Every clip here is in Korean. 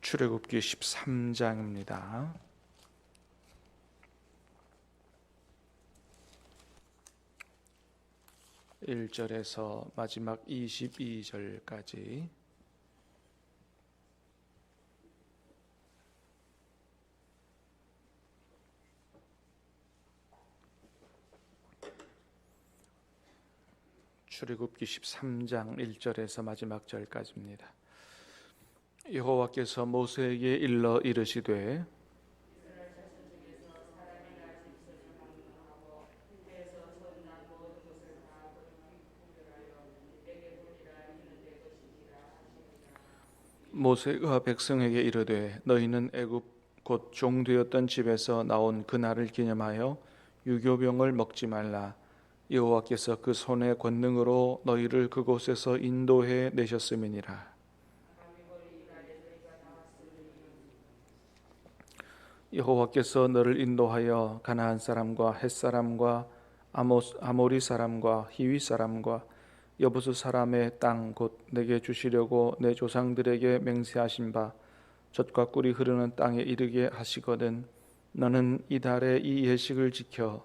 출애굽기 13장입니다. 1절에서 마지막 22절까지 출애굽기 13장 1절에서 마지막 절까지입니다. 여호와께서 모세에게 일러 이르시되 모세가 백성에게 이르되 너희는 애굽 곧 종되었던 집에서 나온 그날을 기념하여 유교병을 먹지 말라. 여호와께서 그 손의 권능으로 너희를 그곳에서 인도해 내셨음이니라. 여호와께서 너를 인도하여 가나안 사람과 헷 사람과 아모리 사람과 히위 사람과 여부스 사람의 땅 곧 내게 주시려고 내 조상들에게 맹세하신 바 젖과 꿀이 흐르는 땅에 이르게 하시거든 너는 이달에 이 예식을 지켜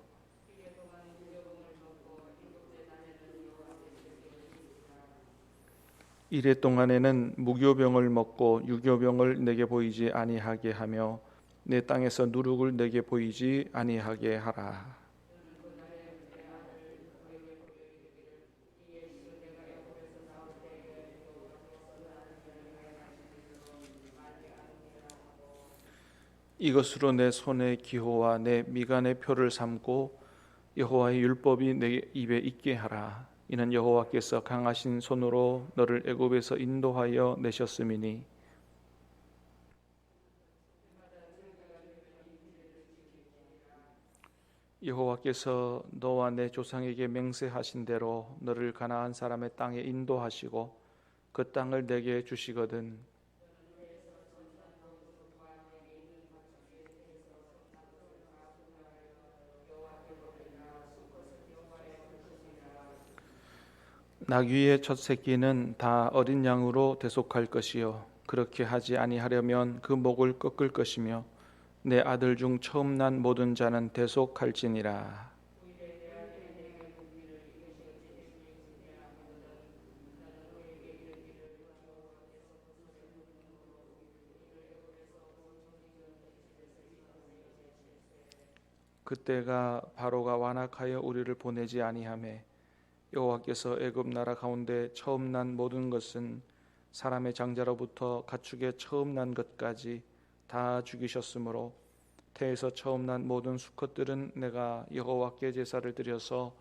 이래 동안에는 무교병을 먹고 유교병을 내게 보이지 아니하게 하며 내 땅에서 누룩을 내게 보이지 아니하게 하라. 이것으로 내 손의 기호와 내 미간의 표를 삼고 여호와의 율법이 내 입에 있게 하라. 이는 여호와께서 강하신 손으로 너를 애굽에서 인도하여 내셨음이니 여호와께서 너와 내 조상에게 맹세하신 대로 너를 가나안 사람의 땅에 인도하시고 그 땅을 내게 주시거든 나귀의 첫 새끼는 다 어린 양으로 대속할 것이요 그렇게 하지 아니하려면 그 목을 꺾을 것이며 내 아들 중 처음 난 모든 자는 대속할지니라. 그때가 바로가 완악하여 우리를 보내지 아니하매 여호와께서 애굽 나라 가운데 처음 난 모든 것은 사람의 장자로부터 가축의 처음 난 것까지 다 죽이셨으므로 태에서 처음 난 모든 수컷들은 내가 여호와께 제사를 드려서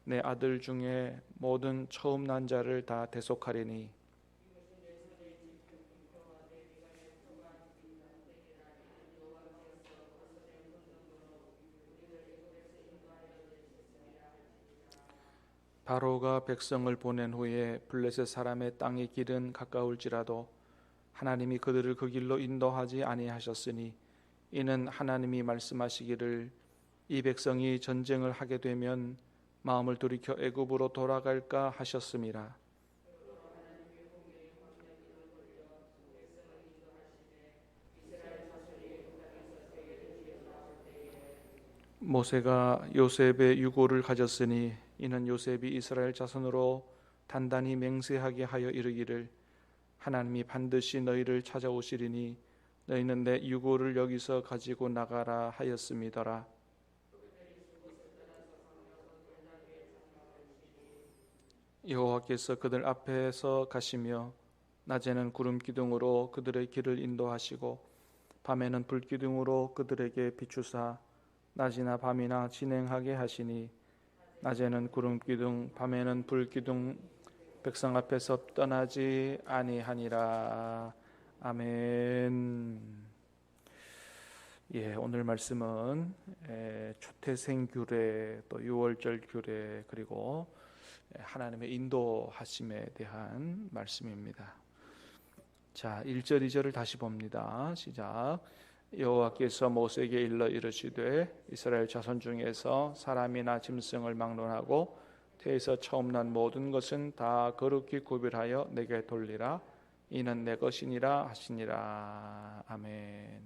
내 아들 중에 모든 처음 난 자를 다 대속하리니 바로가 백성을 보낸 후에 블레셋 사람의 땅의 길은 가까울지라도 하나님이 그들을 그 길로 인도하지 아니하셨으니 이는 하나님이 말씀하시기를 이 백성이 전쟁을 하게 되면 마음을 돌이켜 애굽으로 돌아갈까 하셨음이라. 모세가 요셉의 유고를 가졌으니 이는 요셉이 이스라엘 자손으로 단단히 맹세하게 하여 이르기를 하나님이 반드시 너희를 찾아오시리니 너희는 내 유고를 여기서 가지고 나가라 하였음이더라. 여호와께서 그들 앞에서 가시며 낮에는 구름 기둥으로 그들의 길을 인도하시고 밤에는 불 기둥으로 그들에게 비추사 낮이나 밤이나 진행하게 하시니 낮에는 구름 기둥 밤에는 불 기둥 백성 앞에서 떠나지 아니하니라. 아멘. 오늘 말씀은 초태생 규례 또 유월절 규례 그리고 하나님의 인도하심에 대한 말씀입니다. 자, 1절 2절을 다시 봅니다. 시작. 여호와께서 모세에게 일러 이르시되 이스라엘 자손 중에서 사람이나 짐승을 막론하고 태에서 처음 난 모든 것은 다 거룩히 구별하여 내게 돌리라. 이는 내 것이니라 하시니라. 아멘.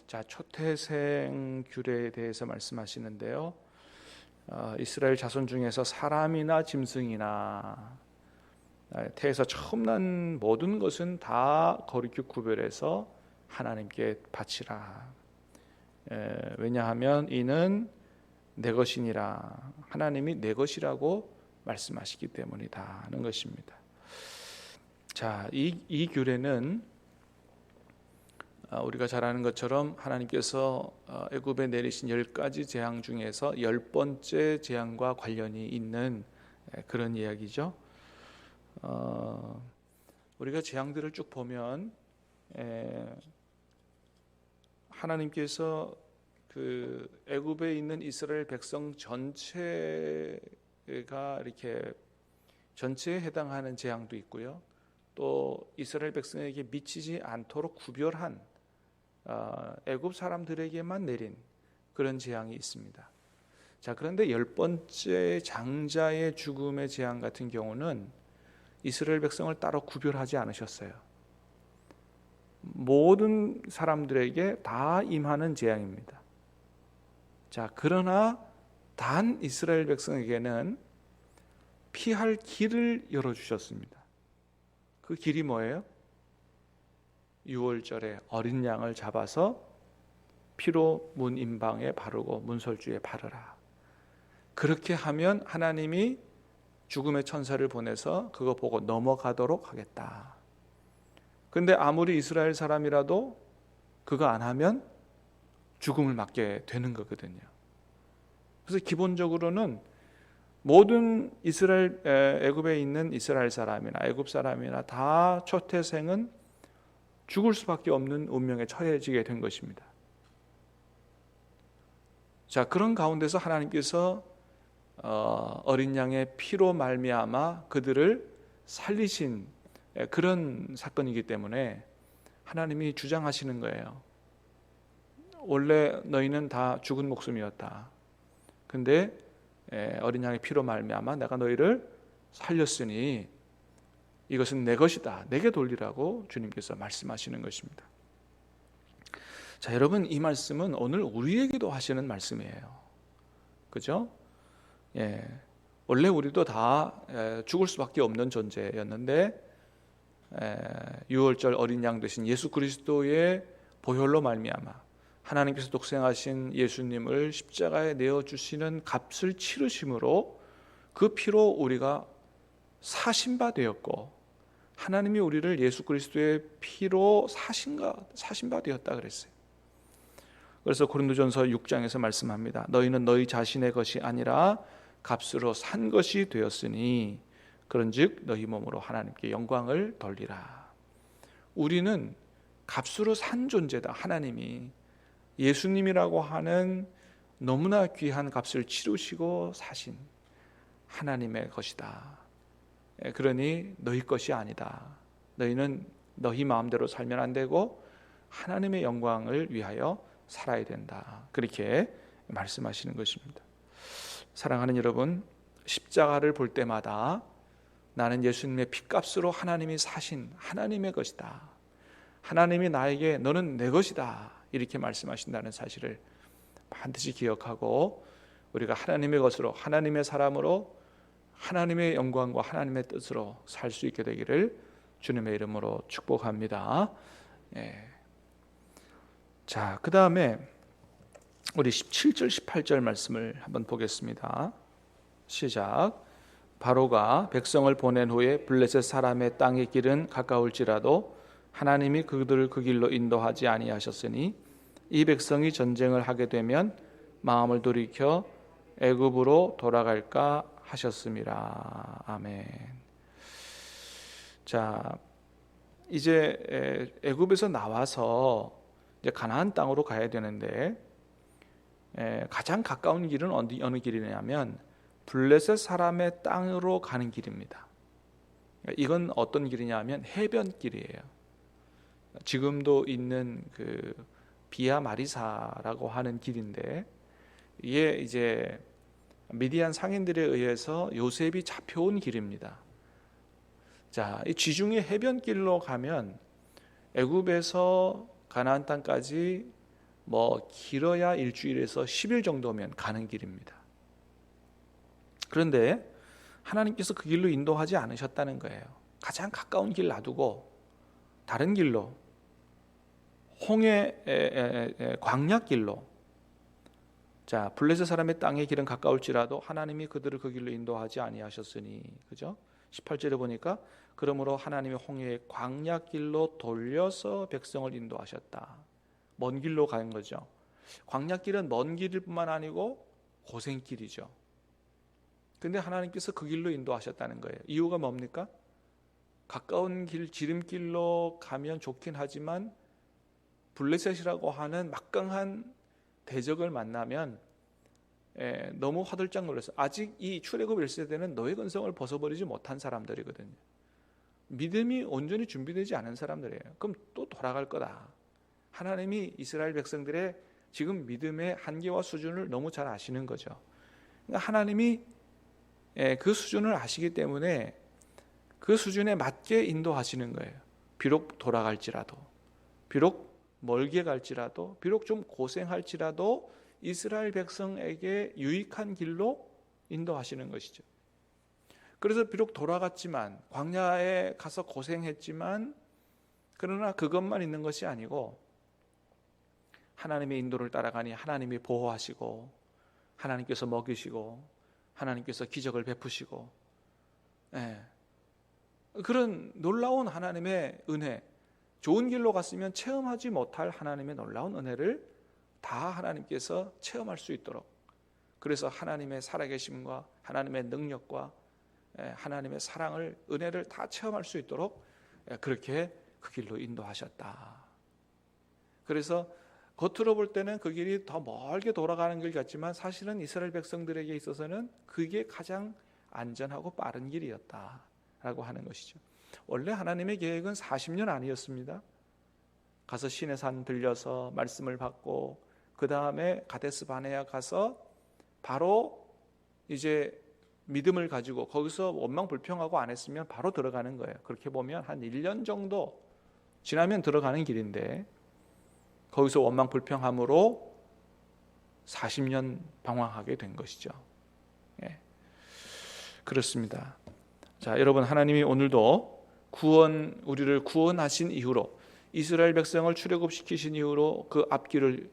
자, 초태생 규례에 대해서 말씀하시는데요. 이스라엘 자손 중에서 사람이나 짐승이나 태에서 처음 난 모든 것은 다 거룩히 구별해서 하나님께 바치라. 왜냐하면 이는 내 것이니라. 하나님이 내 것이라고 말씀하시기 때문이다 하는 것입니다. 자, 이 규례는 우리가 잘 아는 것처럼 하나님께서 애굽에 내리신 10가지 재앙 중에서 10번째 재앙과 관련이 있는 그런 이야기죠. 우리가 재앙들을 쭉 보면 하나님께서 그 애굽에 있는 이스라엘 백성 전체가 이렇게 전체에 해당하는 재앙도 있고요. 또 이스라엘 백성에게 미치지 않도록 구별한 애굽 사람들에게만 내린 그런 재앙이 있습니다. 자, 그런데 10번째 장자의 죽음의 재앙 같은 경우는 이스라엘 백성을 따로 구별하지 않으셨어요. 모든 사람들에게 다 임하는 재앙입니다. 자, 그러나 단 이스라엘 백성에게는 피할 길을 열어주셨습니다. 그 길이 뭐예요? 6월절에 어린 양을 잡아서 피로 문 임방에 바르고 문설주에 바르라. 그렇게 하면 하나님이 죽음의 천사를 보내서 그거 보고 넘어가도록 하겠다. 근데 아무리 이스라엘 사람이라도 그거 안 하면 죽음을 맞게 되는 거거든요. 그래서 기본적으로는 모든 이스라엘 애굽에 있는 이스라엘 사람이나 애굽 사람이나 다 초태생은 죽을 수밖에 없는 운명에 처해지게 된 것입니다. 자, 그런 가운데서 하나님께서 어린 양의 피로 말미암아 그들을 살리신 그런 사건이기 때문에 하나님이 주장하시는 거예요. 원래 너희는 다 죽은 목숨이었다. 근데 어린 양의 피로 말미암아 내가 너희를 살렸으니 이것은 내 것이다. 내게 돌리라고 주님께서 말씀하시는 것입니다. 자, 여러분, 이 말씀은 오늘 우리에게도 하시는 말씀이에요. 그죠? 원래 우리도 다 죽을 수밖에 없는 존재였는데 6월절 어린 양 되신 예수 그리스도의 보혈로 말미암아 하나님께서 독생하신 예수님을 십자가에 내어주시는 값을 치르심으로 그 피로 우리가 사신바 되었고 하나님이 우리를 예수 그리스도의 피로 사신바 되었다 그랬어요. 그래서 고린도전서 6장에서 말씀합니다. 너희는 너희 자신의 것이 아니라 값으로 산 것이 되었으니 그런즉 너희 몸으로 하나님께 영광을 돌리라. 우리는 값으로 산 존재다. 하나님이 예수님이라고 하는 너무나 귀한 값을 치르시고 사신 하나님의 것이다. 그러니 너희 것이 아니다. 너희는 너희 마음대로 살면 안 되고 하나님의 영광을 위하여 살아야 된다. 그렇게 말씀하시는 것입니다. 사랑하는 여러분, 십자가를 볼 때마다 나는 예수님의 피값으로 하나님이 사신 하나님의 것이다. 하나님이 나에게 너는 내 것이다. 이렇게 말씀하신다는 사실을 반드시 기억하고 우리가 하나님의 것으로 하나님의 사람으로 하나님의 영광과 하나님의 뜻으로 살 수 있게 되기를 주님의 이름으로 축복합니다. 자, 그 다음에 우리 17절 18절 말씀을 한번 보겠습니다. 시작. 바로가 백성을 보낸 후에 블레셋 사람의 땅의 길은 가까울지라도 하나님이 그들을 그 길로 인도하지 아니하셨으니 이 백성이 전쟁을 하게 되면 마음을 돌이켜 애굽으로 돌아갈까 하셨음이라. 아멘. 자, 이제 애굽에서 나와서 이제 가나안 땅으로 가야 되는데 가장 가까운 길은 어느 길이냐면 블레셋 사람의 땅으로 가는 길입니다. 이건 어떤 길이냐면 해변길이에요. 지금도 있는 그 비아 마리사라고 하는 길인데 이게 이제 미디안 상인들에 의해서 요셉이 잡혀온 길입니다. 자, 이 지중해 해변길로 가면 애굽에서 가나안 땅까지 뭐 길어야 일주일에서 10일 정도면 가는 길입니다. 그런데 하나님께서 그 길로 인도하지 않으셨다는 거예요. 가장 가까운 길 놔두고 다른 길로, 홍해 광야길로, 자, 블레셋 사람의 땅의 길은 가까울지라도 하나님이 그들을 그 길로 인도하지 아니하셨으니, 그죠? 18절에 보니까 그러므로 하나님이 홍해의 광야길로 돌려서 백성을 인도하셨다. 먼 길로 가는 거죠. 광야길은 먼 길일 뿐만 아니고 고생길이죠. 근데 하나님께서 그 길로 인도하셨다는 거예요. 이유가 뭡니까? 가까운 길, 지름길로 가면 좋긴 하지만 블레셋이라고 하는 막강한 대적을 만나면 너무 화들짝 놀라서, 아직 이 출애굽 1세대는 너의 근성을 벗어버리지 못한 사람들이거든요. 믿음이 온전히 준비되지 않은 사람들이에요. 그럼 또 돌아갈 거다. 하나님이 이스라엘 백성들의 지금 믿음의 한계와 수준을 너무 잘 아시는 거죠. 그러니까 하나님이 그 수준을 아시기 때문에 그 수준에 맞게 인도하시는 거예요. 비록 돌아갈지라도, 비록 멀게 갈지라도, 비록 좀 고생할지라도 이스라엘 백성에게 유익한 길로 인도하시는 것이죠. 그래서 비록 돌아갔지만, 광야에 가서 고생했지만, 그러나 그것만 있는 것이 아니고 하나님의 인도를 따라가니 하나님이 보호하시고, 하나님께서 먹이시고, 하나님께서 기적을 베푸시고, 그런 놀라운 하나님의 은혜, 좋은 길로 갔으면 체험하지 못할 하나님의 놀라운 은혜를 다 하나님께서 체험할 수 있도록, 그래서 하나님의 살아계심과 하나님의 능력과 하나님의 사랑을, 은혜를 다 체험할 수 있도록 그렇게 그 길로 인도하셨다. 그래서 겉으로 볼 때는 그 길이 더 멀게 돌아가는 길 같지만 사실은 이스라엘 백성들에게 있어서는 그게 가장 안전하고 빠른 길이었다라고 하는 것이죠. 원래 하나님의 계획은 40년 아니었습니다. 가서 시내 산 들려서 말씀을 받고 그 다음에 가데스 바네아 가서 바로 이제 믿음을 가지고 거기서 원망 불평하고 안 했으면 바로 들어가는 거예요. 그렇게 보면 한 1년 정도 지나면 들어가는 길인데 거기서 원망 불평함으로 40년 방황하게 된 것이죠. 그렇습니다. 자, 여러분, 하나님이 오늘도 우리를 구원하신 이후로, 이스라엘 백성을 출애굽시키신 이후로 그 앞길을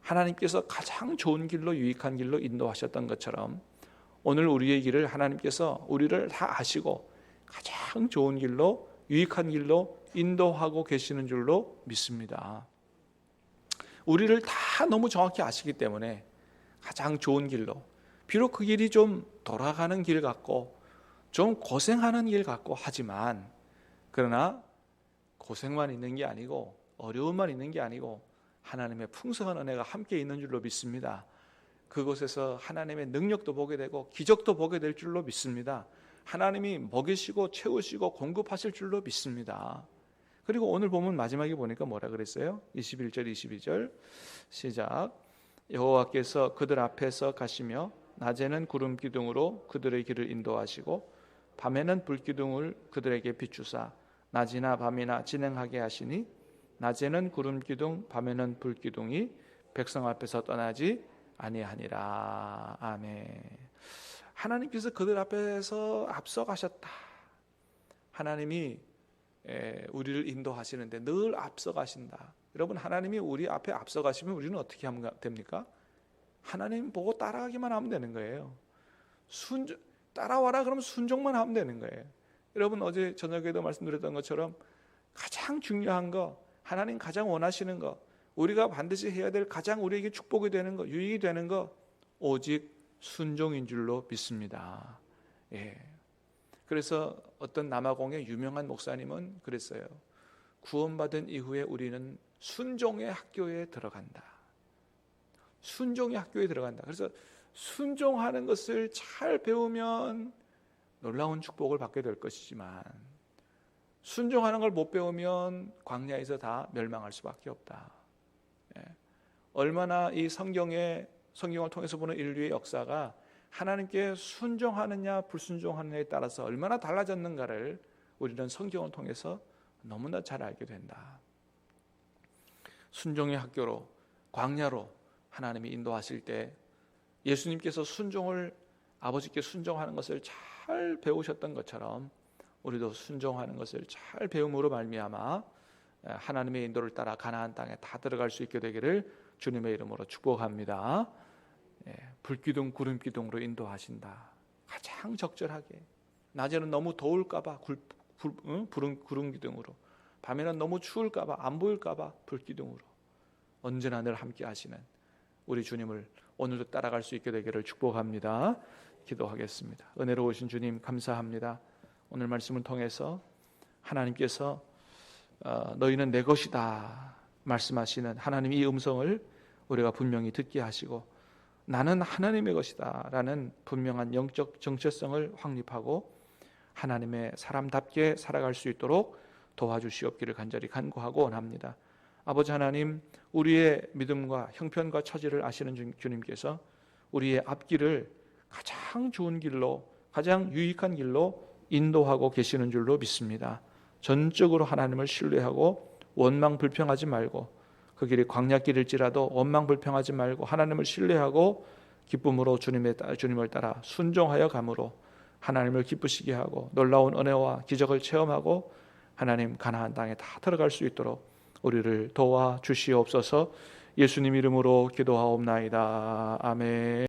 하나님께서 가장 좋은 길로, 유익한 길로 인도하셨던 것처럼 오늘 우리의 길을 하나님께서 우리를 다 아시고 가장 좋은 길로, 유익한 길로 인도하고 계시는 줄로 믿습니다. 우리를 다 너무 정확히 아시기 때문에 가장 좋은 길로, 비록 그 길이 좀 돌아가는 길 같고 좀 고생하는 길 같고 하지만, 그러나 고생만 있는 게 아니고 어려움만 있는 게 아니고 하나님의 풍성한 은혜가 함께 있는 줄로 믿습니다. 그곳에서 하나님의 능력도 보게 되고 기적도 보게 될 줄로 믿습니다. 하나님이 먹이시고 채우시고 공급하실 줄로 믿습니다. 그리고 오늘 보면 마지막에 보니까 뭐라 그랬어요? 21절 22절 시작. 여호와께서 그들 앞에서 가시며 낮에는 구름 기둥으로 그들의 길을 인도하시고 밤에는 불 기둥을 그들에게 비추사 낮이나 밤이나 진행하게 하시니 낮에는 구름 기둥 밤에는 불 기둥이 백성 앞에서 떠나지 아니하니라. 아멘. 하나님께서 그들 앞에서 앞서가셨다. 하나님이 우리를 인도하시는데 늘 앞서가신다. 여러분, 하나님이 우리 앞에 앞서가시면 우리는 어떻게 하면 됩니까? 하나님 보고 따라하기만 하면 되는 거예요. 따라와라 그러면 순종만 하면 되는 거예요. 여러분, 어제 저녁에도 말씀드렸던 것처럼 가장 중요한 거, 하나님 가장 원하시는 거, 우리가 반드시 해야 될 가장 우리에게 축복이 되는 거, 유익이 되는 거, 오직 순종인 줄로 믿습니다. 그래서 어떤 남아공의 유명한 목사님은 그랬어요. 구원받은 이후에 우리는 순종의 학교에 들어간다. 순종의 학교에 들어간다. 그래서 순종하는 것을 잘 배우면 놀라운 축복을 받게 될 것이지만 순종하는 걸 못 배우면 광야에서 다 멸망할 수밖에 없다. 얼마나 이 성경을 통해서 보는 인류의 역사가 하나님께 순종하느냐 불순종하느냐에 따라서 얼마나 달라졌는가를 우리는 성경을 통해서 너무나 잘 알게 된다. 순종의 학교로, 광야로 하나님이 인도하실 때 예수님께서 순종을, 아버지께 순종하는 것을 잘 배우셨던 것처럼 우리도 순종하는 것을 잘 배움으로 말미암아 하나님의 인도를 따라 가나안 땅에 다 들어갈 수 있게 되기를 주님의 이름으로 축복합니다. 불기둥 구름기둥으로 인도하신다. 가장 적절하게. 낮에는 너무 더울까봐 구름기둥으로, 밤에는 너무 추울까봐 안 보일까봐 불기둥으로, 언제나 늘 함께 하시는 우리 주님을 오늘도 따라갈 수 있게 되기를 축복합니다. 기도하겠습니다. 은혜로우신 주님 감사합니다. 오늘 말씀을 통해서 하나님께서 너희는 내 것이다 말씀하시는 하나님의 이 음성을 우리가 분명히 듣게 하시고, 나는 하나님의 것이다 라는 분명한 영적 정체성을 확립하고 하나님의 사람답게 살아갈 수 있도록 도와주시옵기를 간절히 간구하고 원합니다. 아버지 하나님, 우리의 믿음과 형편과 처지를 아시는 주님께서 우리의 앞길을 가장 좋은 길로, 가장 유익한 길로 인도하고 계시는 줄로 믿습니다. 전적으로 하나님을 신뢰하고 원망 불평하지 말고, 그 길이 광야길일지라도 원망 불평하지 말고 하나님을 신뢰하고 기쁨으로 주님을 따라 순종하여 감으로 하나님을 기쁘시게 하고 놀라운 은혜와 기적을 체험하고 하나님 가나안 땅에 다 들어갈 수 있도록 우리를 도와 주시옵소서. 예수님 이름으로 기도하옵나이다. 아멘.